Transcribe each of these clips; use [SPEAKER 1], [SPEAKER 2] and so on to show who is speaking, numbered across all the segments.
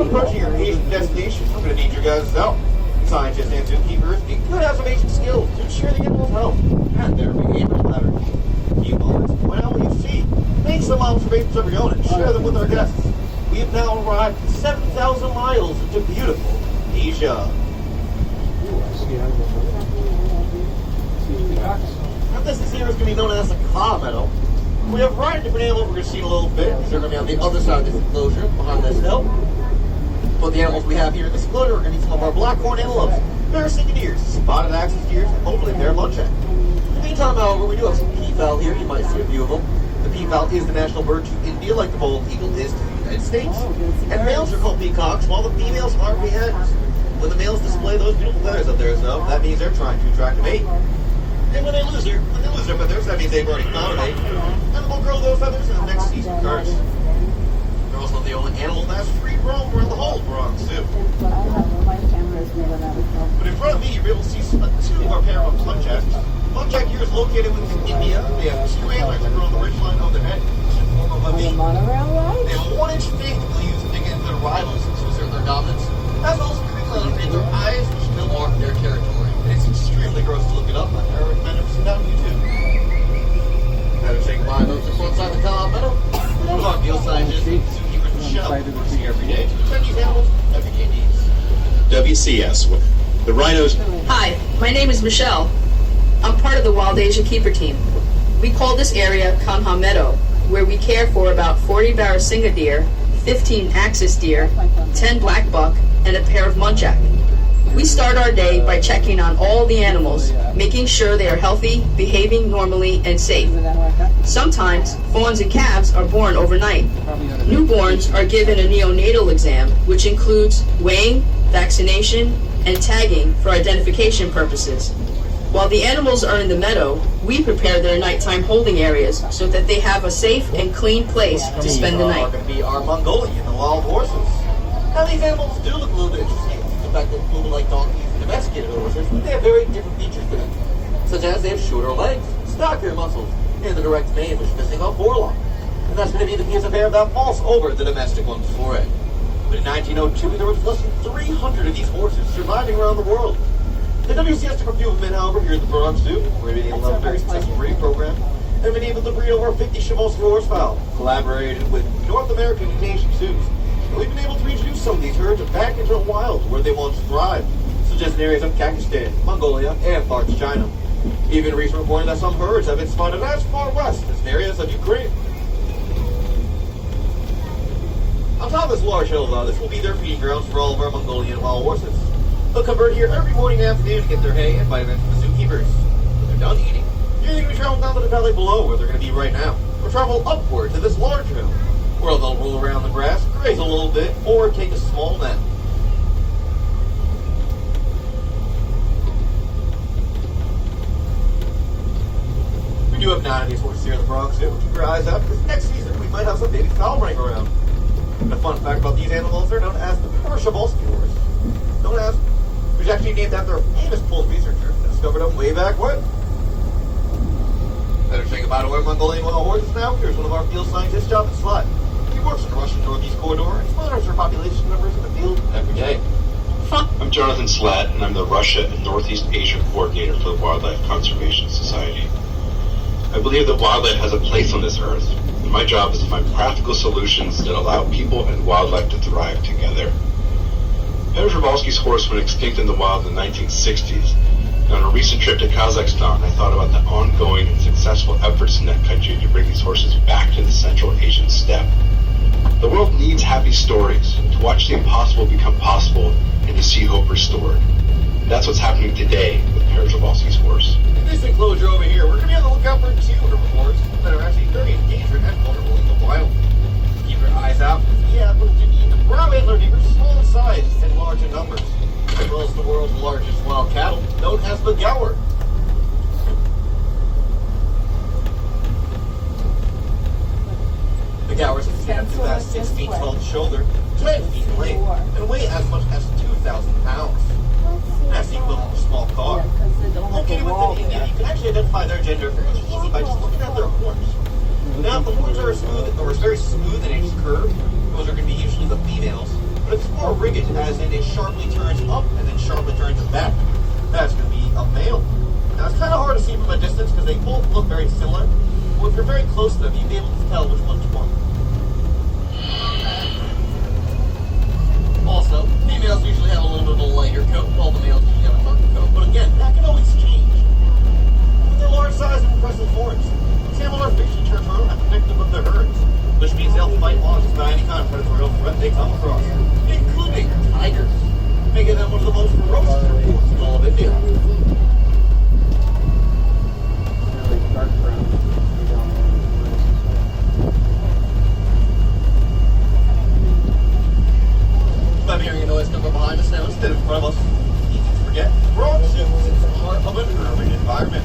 [SPEAKER 1] approaching your Asian destination, we're going to need your guys' help. Scientists and zookeepers need good observation skills to ensure the animals' health and their behavior patterns. Few moments, point out what you see, make some observations of your own, and share them with our guests. We have now arrived 7,000 miles into beautiful Asia. Now this is here is going to be known as the Ka Meadow. We have a variety of different animals we're going to see in a little bit. These are going to be on the other side of this enclosure, behind this hill. But the animals we have here in this enclosure are going to be some of our blackhorn antelopes, Merrick deers, spotted axis deers, and hopefully their muntjac. In the meantime, however, we do have some peafowl here. You might see a few of them. The peafowl is the national bird to India, like the bald eagle is to the United States. And males are called peacocks, while the females are hens. When the males display those beautiful feathers up there, though, that means they're trying to attract a mate. And when they lose their feathers, that means they've already found a mate. And they'll grow those feathers in the next season occurs. They're also the only animal that has free roam around the whole Bronx Zoo. But in front of me, you'll be able to see two of our pair of muntjacs. Muntjac here is located within India. They have two antlers that grow on the ridgeline of their head, in the form of a V. They have a 1-inch face that they'll use to dig into their rivals to assert their dominance, as well as in their eyes, which still mark their territory. And it's extremely gross to look it up. I recommend it for on YouTube. Better take my notes to front side of the Ka Meadow. One of our field scientists, zookeepers Michelle, working here every day to defend these animals' everyday needs.
[SPEAKER 2] WCS, the rhinos.
[SPEAKER 3] Hi, my name is Michelle. I'm part of the Wild Asia Keeper team. We call this area Kanha Meadow, where we care for about 40 Barasingha deer, 15 axis deer, 10 black buck, and a pair of muntjac. We start our day by checking on all the animals, making sure they are healthy, behaving normally, and safe. Sometimes, fawns and calves are born overnight. Newborns are given a neonatal exam, which includes weighing, vaccination, and tagging for identification purposes. While the animals are in the meadow, we prepare their nighttime holding areas so that they have a safe and clean place to spend the night.
[SPEAKER 1] Are going to be our Mongolian and wild horses. Now these animals do look a little bit interesting. In fact, they look a little like donkeys and domesticated horses, but they have very different features to them, such as they have shorter legs, stockier muscles, and the direct mane, which is missing a forelock. And that's going to be the piece of hair that falls over the domestic one's forehead. But in 1902, there was less than 300 of these horses surviving around the world. The WCS took a few of them in, however, here at the Bronx Zoo. We've been able to have a very successful breeding program, and been able to breed over 50 Chevalsky horsefowl, collaborated with North American and Asian zoos. And we've been able to reintroduce some of these herds back into the wild where they once thrived, such as in areas of Pakistan, Mongolia, and parts of China. Even recent reporting that some herds have been spotted as far west as in areas of Ukraine. On top of this large hill, though, this will be their feeding grounds for all of our Mongolian wild horses. They'll convert here every morning and afternoon to get their hay and vitamins from the zookeepers. When they're done eating, you're going to be traveling down to the valley below where they're going to be right now, or travel upward to this large hill, where they'll roll around the grass, graze a little bit, or take a small nap. We do have 9 of these horses here in the Bronx Zoo. Keep your eyes out, because next season we might have some baby fowl running around. And a fun fact about these animals, they're known as the Chevalsky horse. Known as, which is actually named after a famous Polish researcher that discovered them way back when. Better think about our Mongolian wild horses now. Here's one of our field scientists, Jonathan Slot. He works in the Russian Northeast Corridor and monitors our population numbers in the field every day.
[SPEAKER 2] I'm Jonathan Slatt, and I'm the Russia and Northeast Asia Coordinator for the Wildlife Conservation Society. I believe that wildlife has a place on this earth, and my job is to find practical solutions that allow people and wildlife to thrive together. Peter Przewalski's horse went extinct in the wild in the 1960s, and on a recent trip to Kazakhstan, I thought about the ongoing and successful efforts in that country to bring these horses back to the Central Asian steppe. The world needs happy stories, to watch the impossible become possible, and to see hope restored. And that's what's happening today with Peter Przewalski's horse.
[SPEAKER 1] In this enclosure over here, we're going to be on the lookout for 2 herbivores that are actually very endangered and vulnerable in the wild. Keep your eyes out. Yeah, but you need the brown antler deer, small in size and large in numbers, as well as the world's largest wild cattle, known as the gaur. The gaurs have to have 6 feet tall in shoulder, 10 feet in length, and weigh as much as 2,000 pounds. That's the equivalent of a small car. Located within India, you can actually identify their gender fairly easy by just looking at their horns. Now, if the horns are smooth, or very smooth and it's curved, those are going to be usually the females. But if it's frigate, as in it sharply turns up and then sharply turns back. That's going to be a male. Now it's kind of hard to see from a distance because they both look very similar. But if you're very close to them, you'll be able to tell which one's one. Also, females usually have a little bit of a lighter coat, while the males usually have a darker coat. But again, that can always change. With their large size and impressive horns, these animals are fiercely territorial and protective of their herds, which means they'll fight on just about any kind of predatorial threat they come across, including tigers, making them one of the most ferocious herbivores in all of India. I'm hearing a noise come from behind us now instead of in front of us. Easy to forget. Broad Zoo sits in the heart of an urban environment.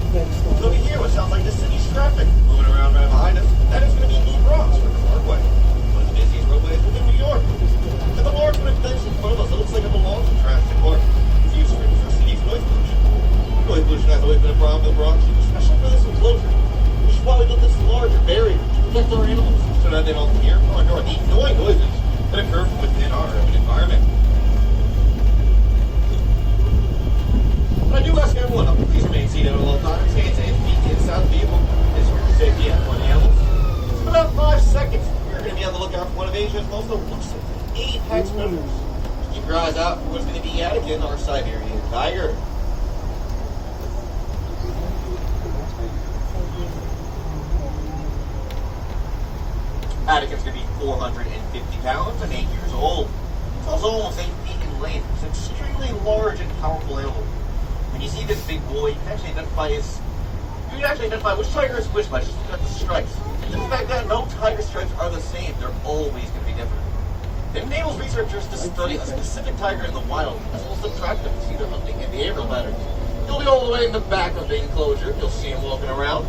[SPEAKER 1] So we hear what sounds like the city's traffic moving around right behind us. That is going to be the Bronx River Parkway, one of the busiest roadways within New York. And the large fence in front of us, it looks like it belongs to Transit Park. It's used for city's noise pollution. Noise pollution has always been a problem in the Bronx, especially for this enclosure, which is why we built this larger barrier to protect our animals, so that they don't hear or ignore the annoying noises that occur from within our urban environment. I do ask everyone, please remain seated at all times, hands and feet inside the vehicle. This is for safety and for the animals. In about 5 seconds, we're going to be on the lookout for one of Asia's most elusive apex predators. Keep your eyes out for what's going to be yet again our Siberian tiger. Attican's going to be 450 pounds and 8 years old. It's also almost 8 feet in length. It's an extremely large and powerful animal. When you see this big boy, you can actually identify which tiger is which by just looking at the stripes. And the fact that no tiger stripes are the same, they're always going to be different. It enables researchers to study a specific tiger in the wild, as well as subtract them to see their hunting and behavioral patterns. You'll be all the way in the back of the enclosure. You'll see him walking around.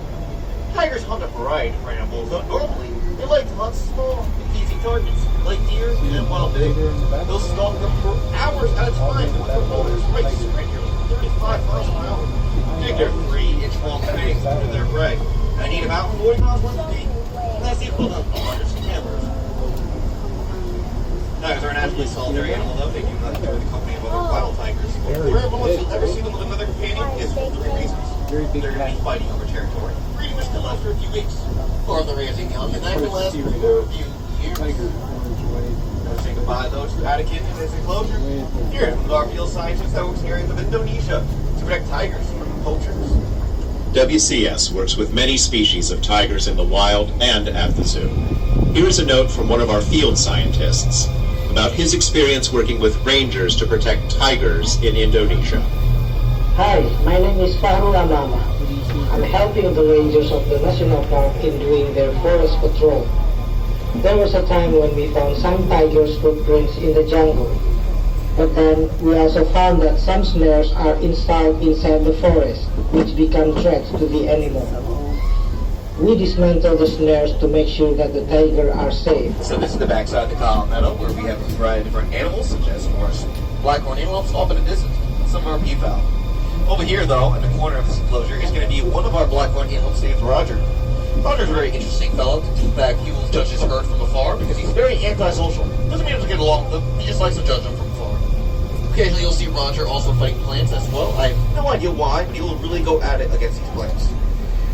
[SPEAKER 1] Tigers hunt a variety of animals, though normally they like to hunt small, easy targets, like deer and wild pig. They'll stalk them for hours at a time with their motors right sprint nearly 35 miles per hour. Dig their 3-inch long fangs into their prey. I need about 40 miles worth of meat. That's equal to 100 handlers. Tigers are a naturally solitary animal, though. They do not enjoy the company of other wild tigers. Wherever once you'll ever see them with another companion is for 3 reasons. They're going to be fighting over territory. Breeding which can last for a few weeks. Or they're raising young, and that can last for a few years. Let's say goodbye, though, to Attican and his enclosure. Here, our field scientists that works in areas of Indonesia to protect tigers from poachers.
[SPEAKER 4] WCS works with many species of tigers in the wild and at the zoo. Here is a note from one of our field scientists about his experience working with rangers to protect tigers in Indonesia.
[SPEAKER 5] Hi, my name is Faru Amama. I'm helping the rangers of the national park in doing their forest patrol. There was a time when we found some tigers' footprints in the jungle. But then we also found that some snares are installed inside the forest, which become threats to the animal. We dismantle the snares to make sure that the tiger are safe.
[SPEAKER 1] So this is the backside of the Column Meadow, where we have a variety of different animals, such as, of course, blackhorn antelopes off in the distance, some of our peafowl. Over here, though, in the corner of this enclosure, is going to be one of our blackhorn antelopes named Roger. Roger's a very interesting fellow. In fact, he will judge his herd from afar because he's very antisocial. Doesn't mean to get along with them, he just likes to judge them from afar. Occasionally you'll see Roger also fighting plants as well. I have no idea why, but he will really go at it against these plants.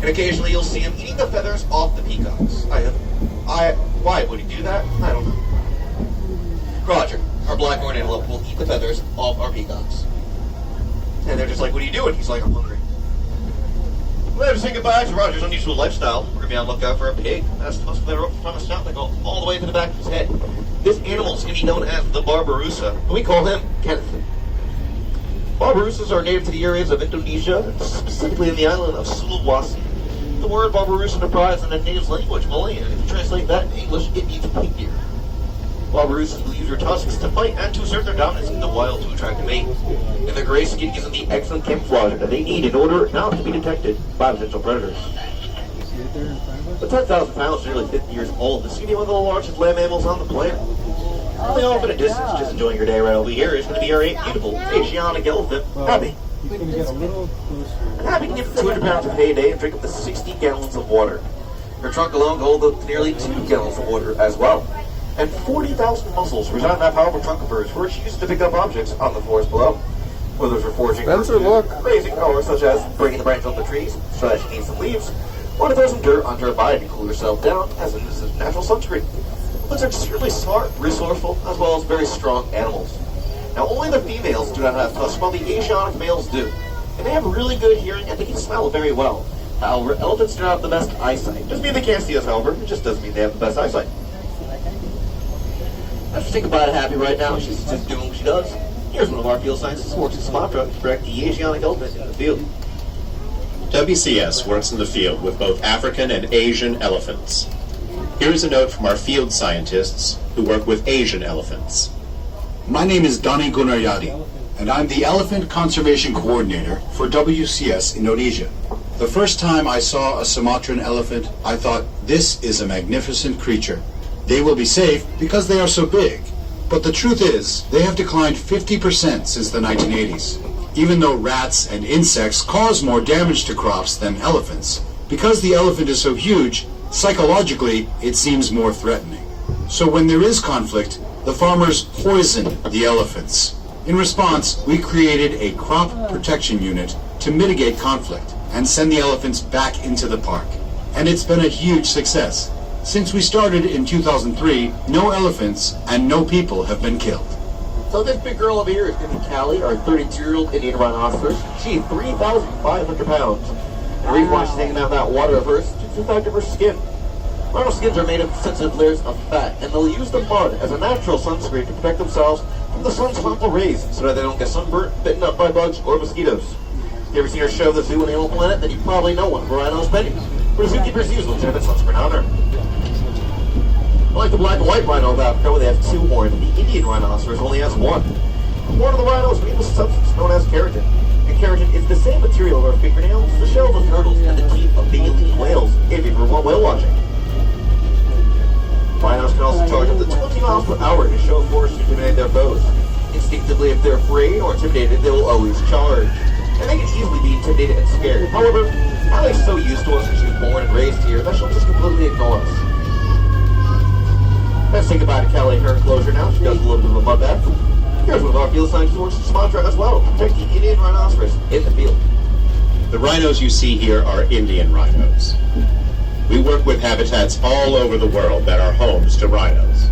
[SPEAKER 1] And occasionally you'll see him eating the feathers off the peacocks. Why would he do that? I don't know. Roger, our blackhorn antelope, will eat the feathers off our peacocks. And they're just like, what are you doing? He's like, I'm hungry. We're going to say goodbye to Roger's unusual lifestyle. We're going to be on the lookout for a pig. That's the most clever from a snout that goes all the way to the back of his head. This animal is going to be known as the Barbaroussa, and we call him Kenneth. Barbaroussas are native to the areas of Indonesia, specifically in the island of Sulawesi. The word Barbaroussa derives in the native language, Malayan, and if you translate that in English, it means pig deer. Barbaroussas will use their tusks to fight and to assert their dominance in the wild to attract a mate. And their gray skin gives them the excellent camouflage that they need in order not to be detected by potential predators. The 10,000 pounds to nearly 50 years old, this is going to be one of the largest land mammals on the planet. Only off in a distance, just enjoying your day right over here, is going to be our beautiful Asiatic elephant, Happy. And Happy can give 200 pounds of hay a day and drink up to 60 gallons of water. Her trunk alone can hold up to nearly 2 gallons of water as well. and 40,000 muscles reside in that powerful trunk of hers, where it's used to pick up objects on the forest below. Whether it's for foraging,
[SPEAKER 6] Spencer, look.
[SPEAKER 1] raising power such as breaking the branches off the trees, slashing needs some leaves, or to throw some dirt onto her body to cool herself down as a natural sunscreen. Lizards are just really smart, resourceful, as well as very strong animals. Now, only the females do not have tusks, while the Asiatic males do. And they have really good hearing, and they can smell very well. However, elephants do not have the best eyesight. Doesn't mean they can't see us, however. It just doesn't mean they have the best eyesight. Let's just think about it happy right now. She's just doing what she does. Here's one of our field scientists who works in Sumatra to correct the Asiatic elephant in the field.
[SPEAKER 4] WCS works in the field with both African and Asian elephants. Here is a note from our field scientists who work with Asian elephants.
[SPEAKER 7] My name is Dani Gunaryadi, and I'm the Elephant Conservation Coordinator for WCS Indonesia. The first time I saw a Sumatran elephant, I thought, this is a magnificent creature. They will be safe because they are so big. But the truth is, they have declined 50% since the 1980s. Even though rats and insects cause more damage to crops than elephants, because the elephant is so huge, psychologically, it seems more threatening. So when there is conflict, the farmers poison the elephants. In response, we created a crop protection unit to mitigate conflict and send the elephants back into the park. And it's been a huge success. Since we started in 2003, no elephants and no people have been killed.
[SPEAKER 1] So this big girl over here is going to be Callie, our 32-year-old Indian rhinoceros. She's 3,500 pounds. And the reason why she's hanging out in that water of hers is due to the fact of her skin. Rhino skins are made of sensitive layers of fat, and they'll use the mud as a natural sunscreen to protect themselves from the sun's harmful rays so that they don't get sunburnt, bitten up by bugs, or mosquitoes. If you ever seen our show, The Zoo and Animal Planet, then you probably know one of our rhinos pennies, where the zookeepers use legitimate sunscreen on her. Like the black and white rhino of Africa, where they have two horns, the Indian rhinoceros only has one. One of the rhinos made with a substance known as keratin. And keratin is the same material of our fingernails, the shells of turtles, and the teeth of baleen whales, if you ever want whale watching. Rhinos can also charge up to 20 miles per hour to show force to intimidate their foes. Instinctively, if they're afraid or intimidated, they will always charge. And they can easily be intimidated and scared. However, Allie's so used to us when she was born and raised here that she'll just completely ignore us. Let's think about Callie and her enclosure now. She does a little bit of a mud bath. Here's one of our field scientists who works in Sumatra as well, to protect the Indian rhinoceros in the field.
[SPEAKER 4] The rhinos you see here are Indian rhinos. We work with habitats all over the world that are homes to rhinos.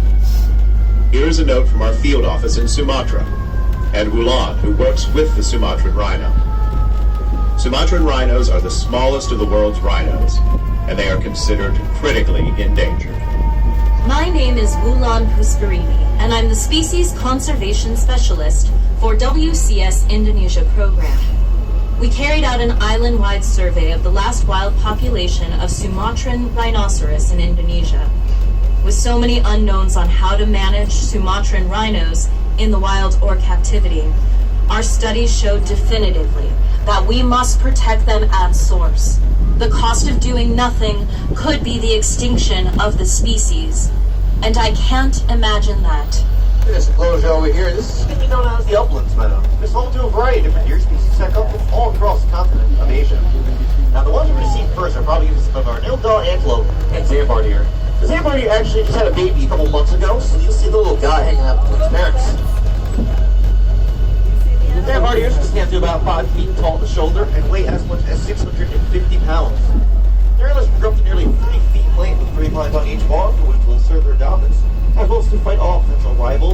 [SPEAKER 4] Here is a note from our field office in Sumatra, and Wulan, who works with the Sumatran rhino. Sumatran rhinos are the smallest of the world's rhinos, and they are considered critically endangered.
[SPEAKER 8] My name is Wulan Husparini, and I'm the Species Conservation Specialist for WCS Indonesia program. We carried out an island-wide survey of the last wild population of Sumatran rhinoceros in Indonesia. With so many unknowns on how to manage Sumatran rhinos in the wild or captivity, our studies showed definitively that we must protect them at source. The cost of doing nothing could be the extinction of the species, and I can't imagine that.
[SPEAKER 1] This enclosure over here, this is going to be known as the Uplands Meadow. It's home to a variety of different deer species that come from all across the continent of Asia. Now, the ones we're going to see first are probably some of our nilgal antelope and sambar deer. The sambar deer actually just had a baby a couple months ago, so you'll see the little guy hanging out between his parents. Sambar deer can stand to about 5 feet tall at the shoulder and weigh as much as 650 pounds. Their antlers can grow up to nearly 3 feet in length with 3 lines on each paw to assert their dominance, as well as to fight off potential rivals